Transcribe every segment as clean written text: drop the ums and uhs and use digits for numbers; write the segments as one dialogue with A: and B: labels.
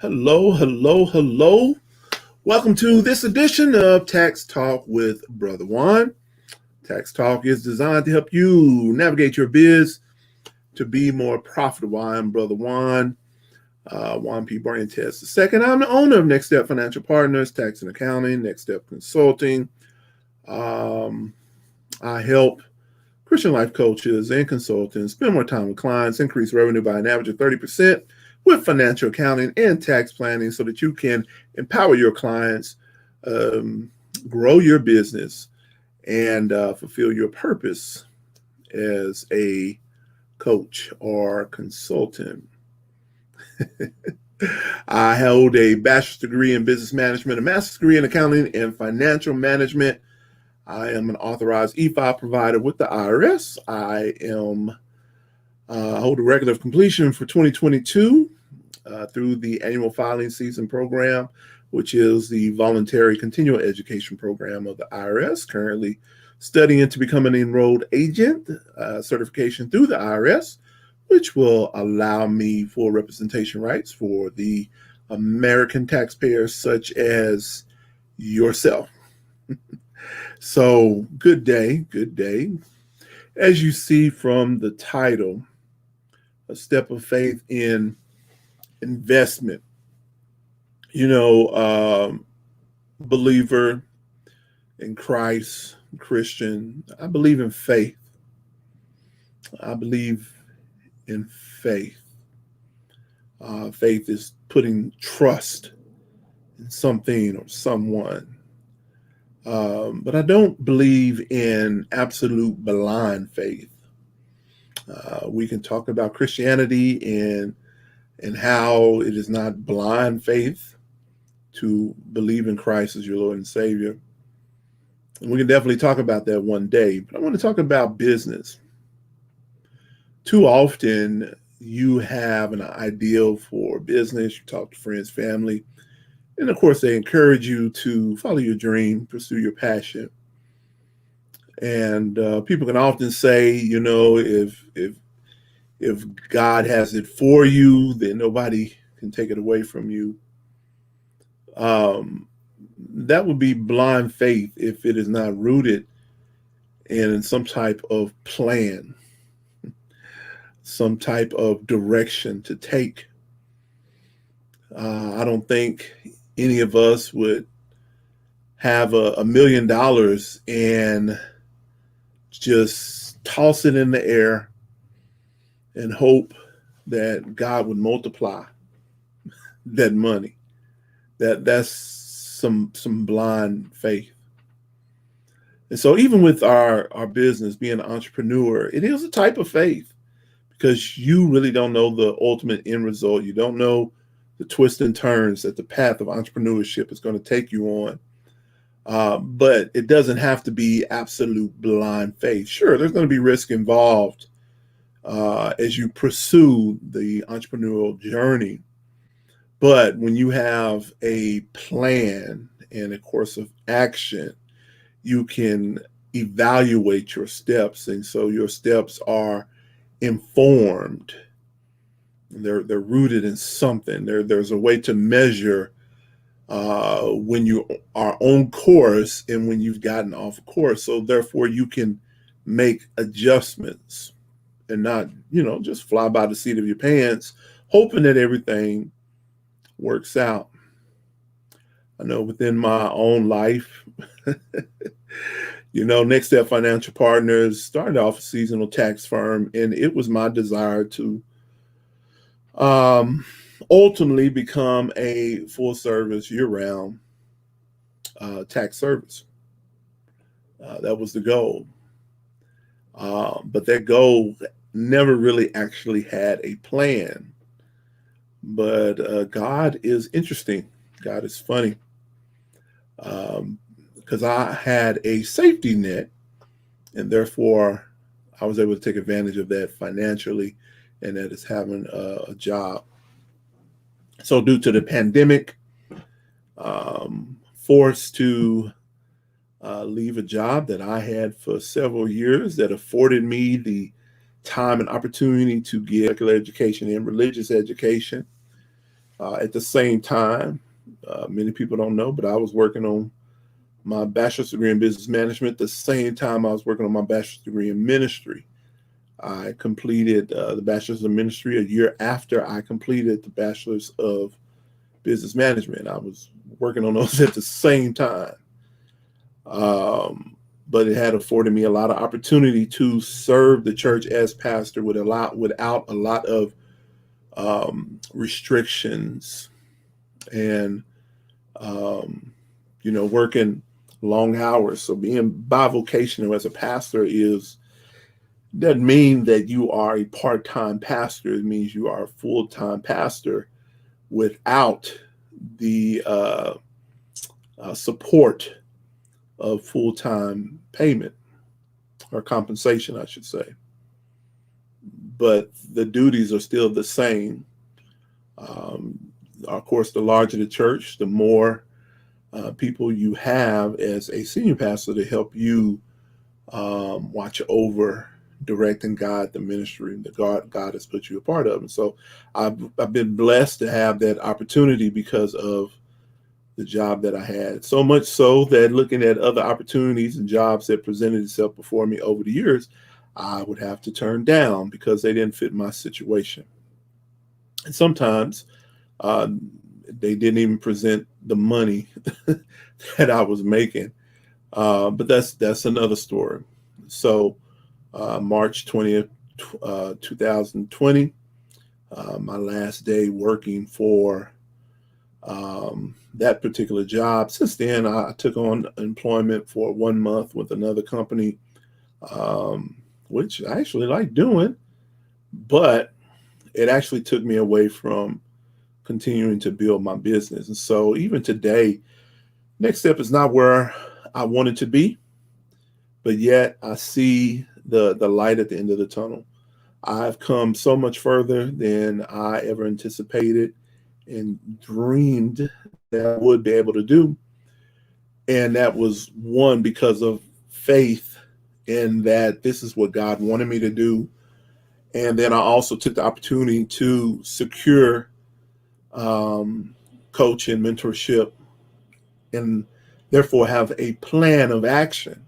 A: Hello, hello, hello. Welcome to this edition of Tax Talk with Brother Juan. Tax Talk is designed to help you navigate your biz to be more profitable. I'm Brother Juan, Juan P. Barrientos II. I'm the owner of Next Step Financial Partners, Tax and Accounting, Next Step Consulting. I help Christian life coaches and consultants spend more time with clients, increase revenue by an average of 30% with financial accounting and tax planning so that you can empower your clients, grow your business, and fulfill your purpose as a coach or consultant. I hold a bachelor's degree in business management, a master's degree in accounting and financial management. I am an authorized e-file provider with the IRS. I hold a record of completion for 2022 through the annual filing season program, which is the voluntary continual education program of the IRS. Currently studying to become an enrolled agent certification through the IRS, which will allow me full representation rights for the American taxpayers such as yourself. So good day, good day. As you see from the title, A Step of Faith in Investment. Believer in Christ, Christian, I believe in faith. I believe in faith. Faith is putting trust in something or someone. But I don't believe in absolute blind faith. We can talk about Christianity and how it is not blind faith to believe in Christ as your Lord and Savior. And we can definitely talk about that one day. But I want to talk about business. Too often you have an ideal for business. You talk to friends, family, and of course they encourage you to follow your dream, pursue your passion. And people can often say, if God has it for you, then nobody can take it away from you. That would be blind faith if it is not rooted in some type of plan, some type of direction to take. I don't think any of us would have $1 million and just toss it in the air and hope that God would multiply that money. That's some blind faith. And so even with our business, being an entrepreneur, it is a type of faith because you really don't know the ultimate end result. You don't know the twists and turns that the path of entrepreneurship is going to take you on. But it doesn't have to be absolute blind faith. Sure, there's going to be risk involved as you pursue the entrepreneurial journey. But when you have a plan and a course of action, you can evaluate your steps. And so your steps are informed. They're rooted in something. There's a way to measure when you are on course and when you've gotten off course. So therefore you can make adjustments and not, just fly by the seat of your pants, hoping that everything works out. I know within my own life, Next Step Financial Partners started off a seasonal tax firm, and it was my desire to ultimately become a full service year-round tax service. That was the goal. But that goal never really actually had a plan. But God is interesting. God is funny. Because I had a safety net, and therefore I was able to take advantage of that financially, and that is having a job. So due to the pandemic, forced to leave a job that I had for several years that afforded me the time and opportunity to get secular education and religious education. At the same time, many people don't know, but I was working on my bachelor's degree in business management. At the same time, I was working on my bachelor's degree in ministry. I completed the bachelor's of ministry a year after I completed the bachelor's of business management. I was working on those at the same time. But it had afforded me a lot of opportunity to serve the church as pastor without a lot of restrictions and working long hours. So being bivocational as a pastor doesn't mean that you are a part-time pastor. It means you are a full-time pastor without the support of full-time payment or compensation, I should say. But the duties are still the same. Of course, the larger the church, the more people you have as a senior pastor to help you watch over, direct, and guide the ministry that God has put you a part of. And so I've been blessed to have that opportunity because of the job that I had. So much so that looking at other opportunities and jobs that presented itself before me over the years, I would have to turn down because they didn't fit my situation. And sometimes they didn't even present the money that I was making. But that's another story. So March 20th, 2020, my last day working for that particular job. Since then, I took on employment for 1 month with another company, which I actually like doing, but it actually took me away from continuing to build my business. And so even today, next step is not where I wanted to be, but yet I see the light at the end of the tunnel. I've come so much further than I ever anticipated and dreamed that I would be able to do. And that was one because of faith in that this is what God wanted me to do. And then I also took the opportunity to secure coach and mentorship and therefore have a plan of action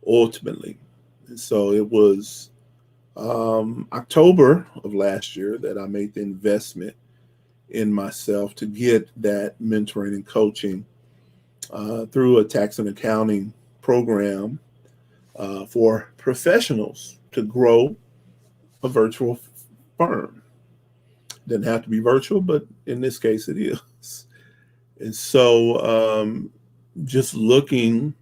A: ultimately. And so it was October of last year that I made the investment in myself to get that mentoring and coaching through a tax and accounting program for professionals to grow a virtual firm. Doesn't have to be virtual, but in this case it is. And so just looking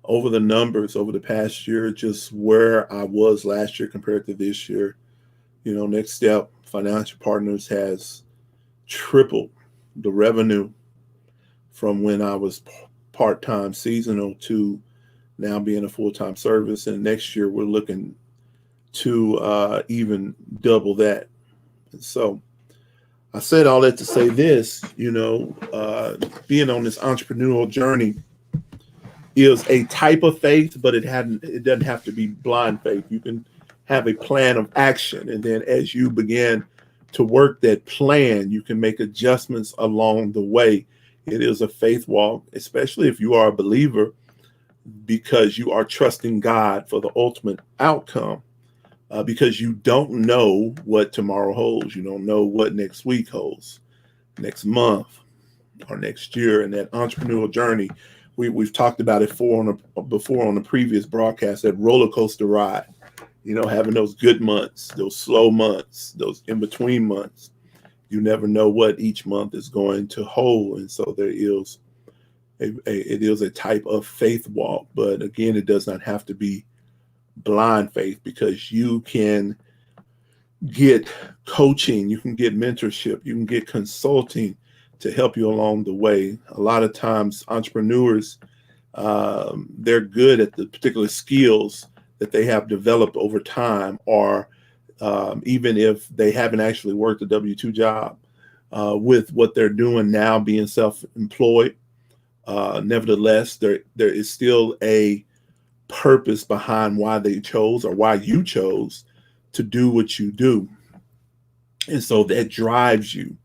A: over the numbers over the past year, just where I was last year compared to this year, Next Step Financial Partners has tripled the revenue from when I was part-time seasonal to now being a full-time service. And next year we're looking to even double that. And so I said all that to say this, being on this entrepreneurial journey is a type of faith, but it doesn't have to be blind faith. You can have a plan of action. And then as you begin to work that plan, you can make adjustments along the way. It is a faith walk, especially if you are a believer, because you are trusting God for the ultimate outcome, because you don't know what tomorrow holds. You don't know what next week holds, next month, or next year. And that entrepreneurial journey, we've talked about it before on a previous broadcast, that roller coaster ride, having those good months, those slow months, those in-between months. You never know what each month is going to hold. And so it is a type of faith walk. But again, it does not have to be blind faith, because you can get coaching, you can get mentorship, you can get consulting to help you along the way. A lot of times entrepreneurs, they're good at the particular skills that they have developed over time, or even if they haven't actually worked a W-2 job, with what they're doing now, being self-employed. Nevertheless, there is still a purpose behind why they chose, or why you chose to do what you do. And so that drives you.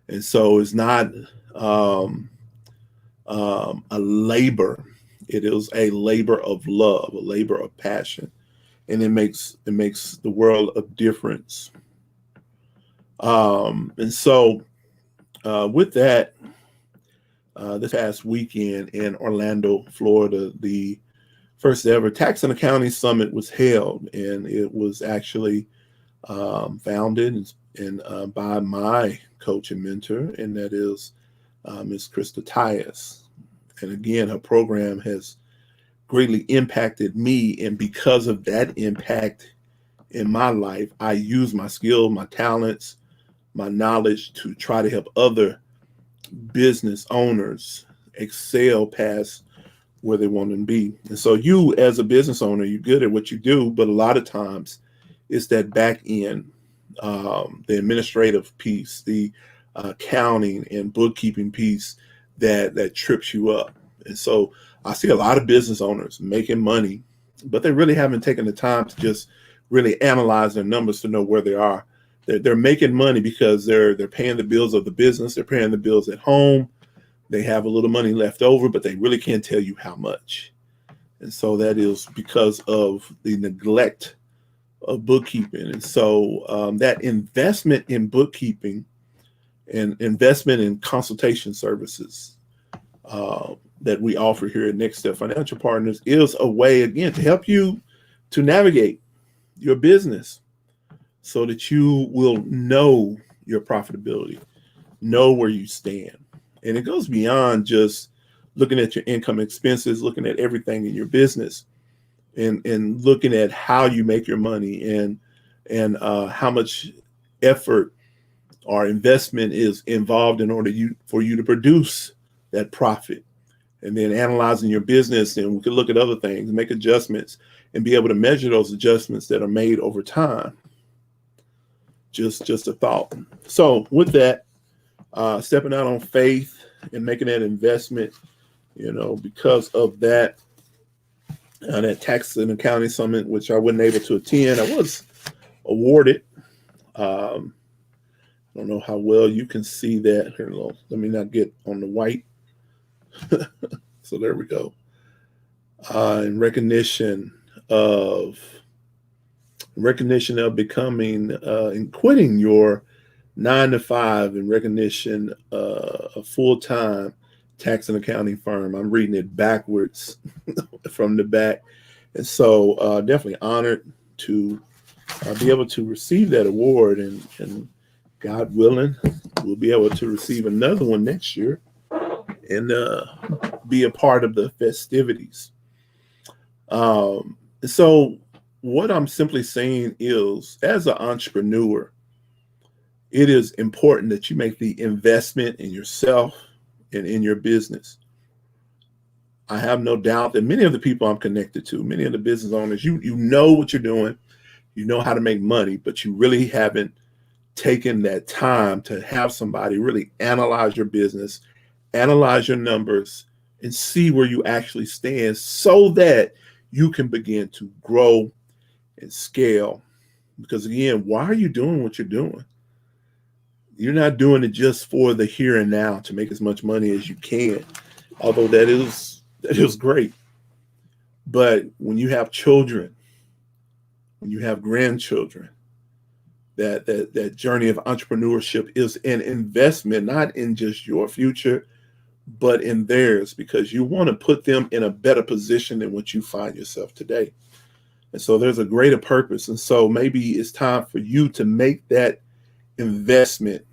A: And so it's not a labor. It is a labor of love, a labor of passion, and it makes the world of difference. And so with that, this past weekend in Orlando, Florida, the first ever Tax and Accounting Summit was held, and it was actually founded by my coach and mentor, and that is Ms. Krista Tyus. And again, her program has greatly impacted me, and because of that impact in my life, I use my skills, my talents, my knowledge to try to help other business owners excel past where they want to be. And so you, as a business owner, you're good at what you do, but a lot of times it's that back end, the administrative piece, the accounting and bookkeeping piece that trips you up. And so I see a lot of business owners making money, but they really haven't taken the time to just really analyze their numbers to know where they are. They're making money because they're paying the bills of the business, they're paying the bills at home, they have a little money left over, but they really can't tell you how much. And so that is because of the neglect of bookkeeping. And so that investment in bookkeeping and investment in consultation services that we offer here at Next Step Financial Partners is a way, again, to help you to navigate your business so that you will know your profitability, know where you stand. And it goes beyond just looking at your income expenses, looking at everything in your business, and looking at how you make your money and how much effort or investment is involved in order for you to produce that profit. And then analyzing your business, and we can look at other things, make adjustments, and be able to measure those adjustments that are made over time. Just a thought. So with that, stepping out on faith and making that investment, because of that, that Tax and Accounting Summit, which I wasn't able to attend, I was awarded. I don't know how well you can see that. Here, let me not get on the white. So there we go. In recognition of becoming and quitting your 9 to 5, in recognition a full-time tax and accounting firm. I'm reading it backwards from the back. And so definitely honored to be able to receive that award, and God willing, we'll be able to receive another one next year and be a part of the festivities. So what I'm simply saying is, as an entrepreneur, it is important that you make the investment in yourself and in your business. I have no doubt that many of the people I'm connected to, many of the business owners, you know what you're doing, you know how to make money, but you really haven't taken that time to have somebody really analyze your business, analyze your numbers, and see where you actually stand so that you can begin to grow and scale. Because again, why are you doing what you're doing? You're not doing it just for the here and now to make as much money as you can, although that is great. But when you have children, when you have grandchildren, that journey of entrepreneurship is an investment, not in just your future, but in theirs, because you want to put them in a better position than what you find yourself today. And so there's a greater purpose. And so maybe it's time for you to make that investment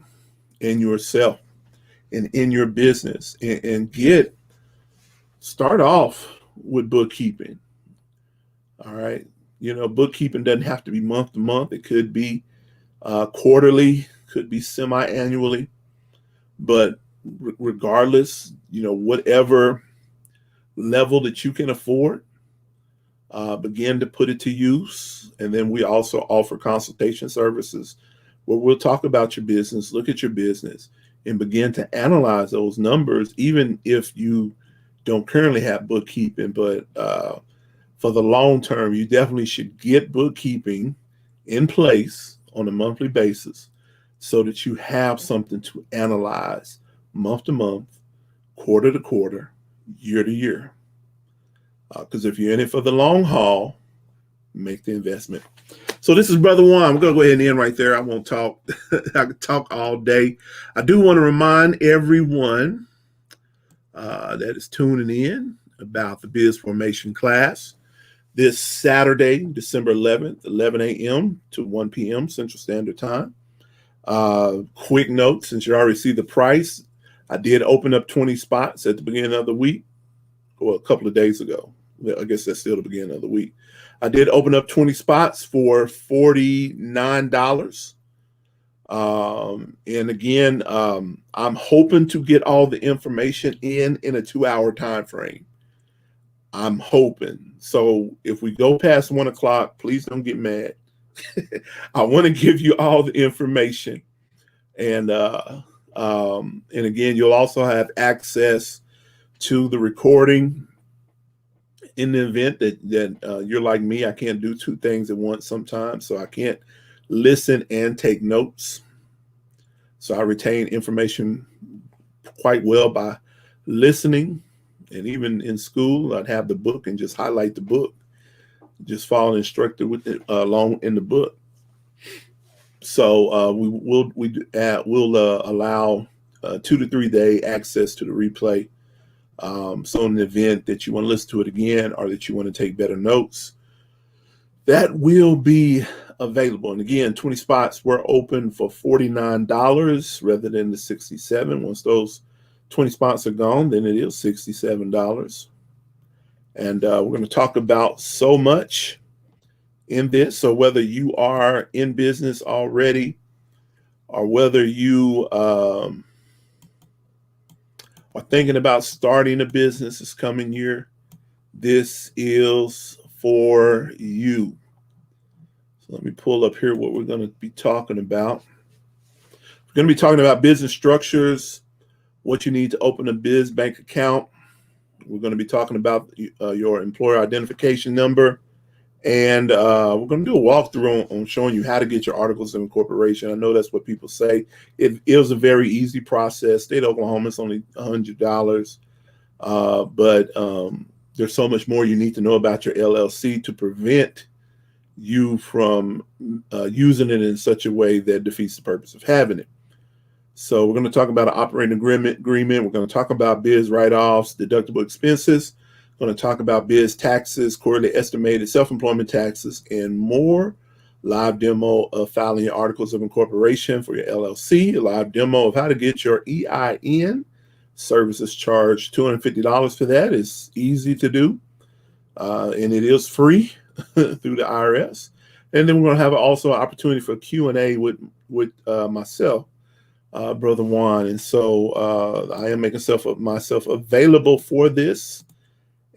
A: in yourself and in your business, and start off with bookkeeping. All right. Bookkeeping doesn't have to be month to month. It could be quarterly, could be semi-annually, but regardless, whatever level that you can afford, begin to put it to use. And then we also offer consultation services where we'll talk about your business, look at your business, and begin to analyze those numbers, even if you don't currently have bookkeeping. But for the long term, you definitely should get bookkeeping in place on a monthly basis, so that you have something to analyze month to month, quarter to quarter, year to year. Because if you're in it for the long haul, make the investment. So this is Brother Juan. I'm going to go ahead and end right there. I won't talk. I could talk all day. I do want to remind everyone that is tuning in about the Biz Formation class this Saturday, December 11th, 11 a.m. to 1 p.m. Central Standard Time. Quick note, since you already see the price, I did open up 20 spots at the beginning of the week, well, a couple of days ago. I guess that's still the beginning of the week. I did open up 20 spots for $49. And again, I'm hoping to get all the information in a 2-hour time frame. I'm hoping. So if we go past 1 o'clock, please don't get mad. I want to give you all the information. And again, you'll also have access to the recording in the event that you're like me. I can't do two things at once sometimes, so I can't listen and take notes. So I retain information quite well by listening. And even in school, I'd have the book and just highlight the book, just follow instructed with it along in the book. So we'll allow 2 to 3 day access to the replay. So in the event that you want to listen to it again or that you want to take better notes, that will be available. And again, 20 spots were open for $49 rather than the $67. Once those 20 spots are gone, then it is $67. And we're going to talk about so much in this. So whether you are in business already or whether you are thinking about starting a business this coming year, this is for you. So let me pull up here what we're going to be talking about. We're going to be talking about business structures, what you need to open a biz bank account. We're going to be talking about your employer identification number. And we're going to do a walkthrough on showing you how to get your articles of incorporation. I know that's what people say. It was a very easy process. State of Oklahoma, it's only $100. But there's so much more you need to know about your LLC to prevent you from using it in such a way that defeats the purpose of having it. So we're going to talk about an operating agreement. We're going to talk about biz write-offs, deductible expenses. We're going to talk about biz taxes, quarterly estimated self-employment taxes, and more. Live demo of filing your articles of incorporation for your LLC. A live demo of how to get your EIN. Services charged $250 for that. It's easy to do, and it is free through the IRS. And then we're going to have also an opportunity for Q&A with myself, Brother Juan. And so I am making myself available for this.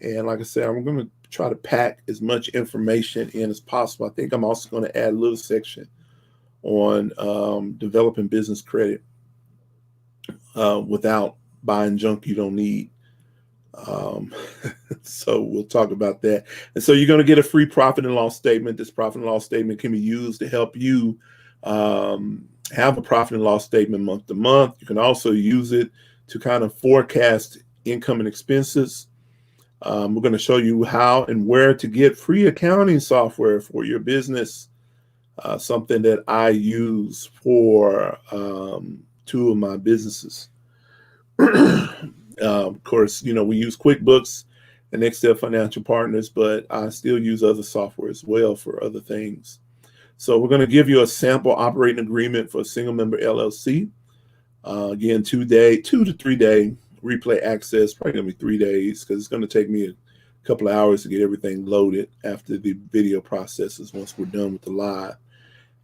A: And like I said, I'm going to try to pack as much information in as possible. I think I'm also going to add a little section on developing business credit without buying junk you don't need. So we'll talk about that. And so you're going to get a free profit and loss statement. This profit and loss statement can be used to help you have a profit and loss statement month to month. You can also use it to kind of forecast income and expenses. We're going to show you how and where to get free accounting software for your business, something that I use for 2 of my businesses. Of course, we use QuickBooks and Excel Financial Partners, but I still use other software as well for other things. So we're going to give you a sample operating agreement for a single member LLC. Again, 2 to 3 day replay access, probably going to be 3 days because it's going to take me a couple of hours to get everything loaded after the video processes once we're done with the live.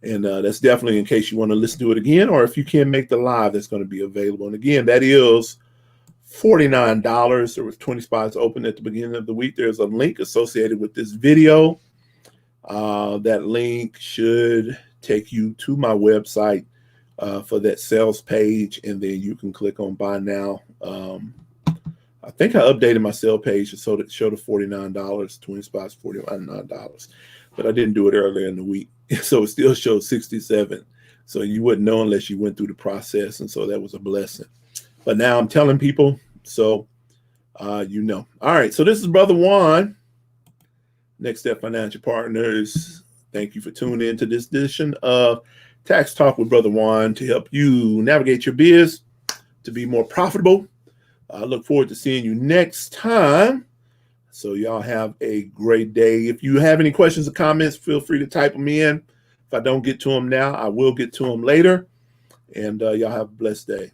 A: And that's definitely in case you want to listen to it again, or if you can't make the live, that's going to be available. And again, that is $49. There was 20 spots open at the beginning of the week. There's a link associated with this video. That link should take you to my website for that sales page, and then you can click on buy now. I think I updated my sale page so that it showed the $49, 20 spots, $49, but I didn't do it earlier in the week. So it still shows $67. So you wouldn't know unless you went through the process. And so that was a blessing. But now I'm telling people, so you know. All right, so this is Brother Juan, Next Step Financial Partners. Thank you for tuning in to this edition of Tax Talk with Brother Juan to help you navigate your biz to be more profitable. I look forward to seeing you next time. So y'all have a great day. If you have any questions or comments, feel free to type them in. If I don't get to them now, I will get to them later. And y'all have a blessed day.